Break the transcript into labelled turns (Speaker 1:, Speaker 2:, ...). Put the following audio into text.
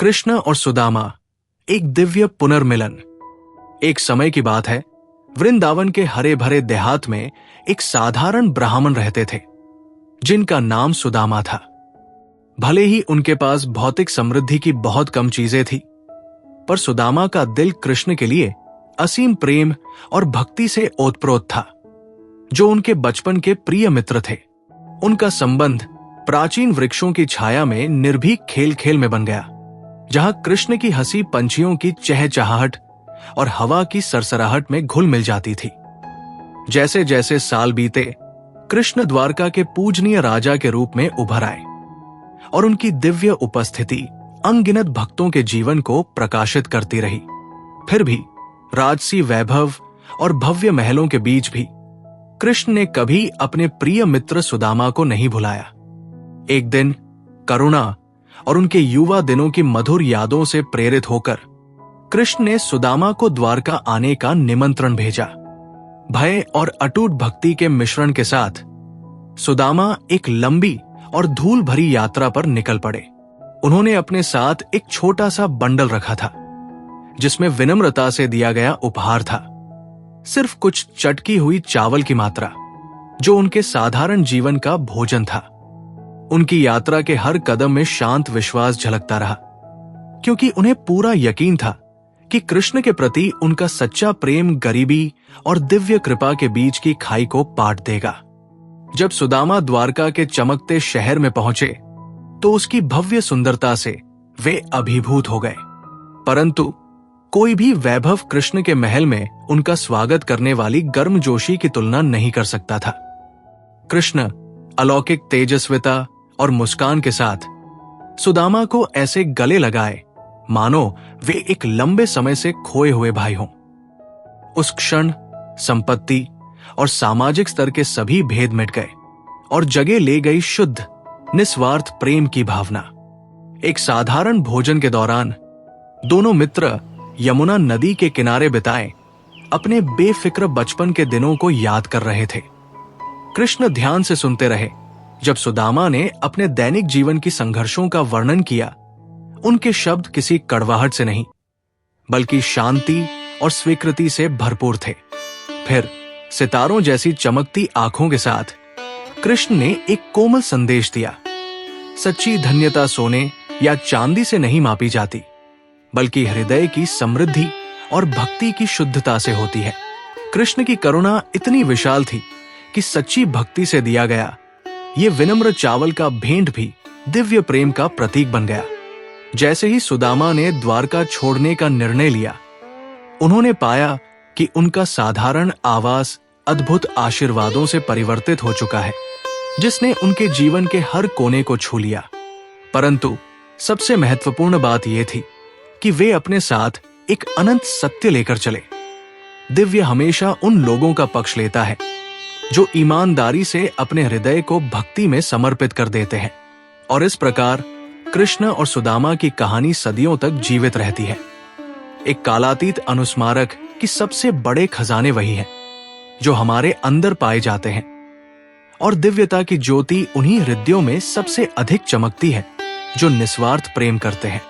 Speaker 1: कृष्ण और सुदामा, एक दिव्य पुनर्मिलन। एक समय की बात है, वृंदावन के हरे भरे देहात में एक साधारण ब्राह्मण रहते थे जिनका नाम सुदामा था। भले ही उनके पास भौतिक समृद्धि की बहुत कम चीजें थी, पर सुदामा का दिल कृष्ण के लिए असीम प्रेम और भक्ति से ओतप्रोत था, जो उनके बचपन के प्रिय मित्र थे। उनका संबंध प्राचीन वृक्षों की छाया में निर्भीक खेल खेल में बन गया, जहां कृष्ण की हंसी पंछियों की चहचहाहट और हवा की सरसराहट में घुल मिल जाती थी। जैसे जैसे साल बीते, कृष्ण द्वारका के पूजनीय राजा के रूप में उभर आए और उनकी दिव्य उपस्थिति अनगिनत भक्तों के जीवन को प्रकाशित करती रही। फिर भी राजसी वैभव और भव्य महलों के बीच भी कृष्ण ने कभी अपने प्रिय मित्र सुदामा को नहीं भुलाया। एक दिन करुणा और उनके युवा दिनों की मधुर यादों से प्रेरित होकर कृष्ण ने सुदामा को द्वारका आने का निमंत्रण भेजा। भय और अटूट भक्ति के मिश्रण के साथ सुदामा एक लंबी और धूल भरी यात्रा पर निकल पड़े। उन्होंने अपने साथ एक छोटा सा बंडल रखा था, जिसमें विनम्रता से दिया गया उपहार था सिर्फ कुछ चटकी हुई चावल की मात्रा, जो उनके साधारण जीवन का भोजन था। उनकी यात्रा के हर कदम में शांत विश्वास झलकता रहा, क्योंकि उन्हें पूरा यकीन था कि कृष्ण के प्रति उनका सच्चा प्रेम गरीबी और दिव्य कृपा के बीच की खाई को पाट देगा। जब सुदामा द्वारका के चमकते शहर में पहुंचे तो उसकी भव्य सुंदरता से वे अभिभूत हो गए, परंतु कोई भी वैभव कृष्ण के महल में उनका स्वागत करने वाली गर्मजोशी की तुलना नहीं कर सकता था। कृष्ण अलौकिक तेजस्विता और मुस्कान के साथ सुदामा को ऐसे गले लगाए मानो वे एक लंबे समय से खोए हुए भाई हों। उस क्षण संपत्ति और सामाजिक स्तर के सभी भेद मिट गए और जगह ले गई शुद्ध निस्वार्थ प्रेम की भावना। एक साधारण भोजन के दौरान दोनों मित्र यमुना नदी के किनारे बिताए अपने बेफिक्र बचपन के दिनों को याद कर रहे थे। कृष्ण ध्यान से सुनते रहे जब सुदामा ने अपने दैनिक जीवन की संघर्षों का वर्णन किया। उनके शब्द किसी कड़वाहट से नहीं, बल्कि शांति और स्वीकृति से भरपूर थे। फिर सितारों जैसी चमकती आंखों के साथ कृष्ण ने एक कोमल संदेश दिया। सच्ची धन्यता सोने या चांदी से नहीं मापी जाती, बल्कि हृदय की समृद्धि और भक्ति की शुद्धता से होती है। कृष्ण की करुणा इतनी विशाल थी कि सच्ची भक्ति से दिया गया ये विनम्र चावल का भेंट भी दिव्य प्रेम का प्रतीक बन गया। जैसे ही सुदामा ने द्वारका छोड़ने का निर्णय लिया, उन्होंने पाया कि उनका साधारण आवास अद्भुत आशीर्वादों से परिवर्तित हो चुका है, जिसने उनके जीवन के हर कोने को छू लिया। परंतु सबसे महत्वपूर्ण बात यह थी कि वे अपने साथ एक अनंत सत्य लेकर चले। दिव्य हमेशा उन लोगों का पक्ष लेता है जो ईमानदारी से अपने हृदय को भक्ति में समर्पित कर देते हैं। और इस प्रकार कृष्ण और सुदामा की कहानी सदियों तक जीवित रहती है। एक कालातीत अनुस्मारक कि सबसे बड़े खजाने वही हैं जो हमारे अंदर पाए जाते हैं, और दिव्यता की ज्योति उन्हीं हृदयों में सबसे अधिक चमकती है जो निस्वार्थ प्रेम करते हैं।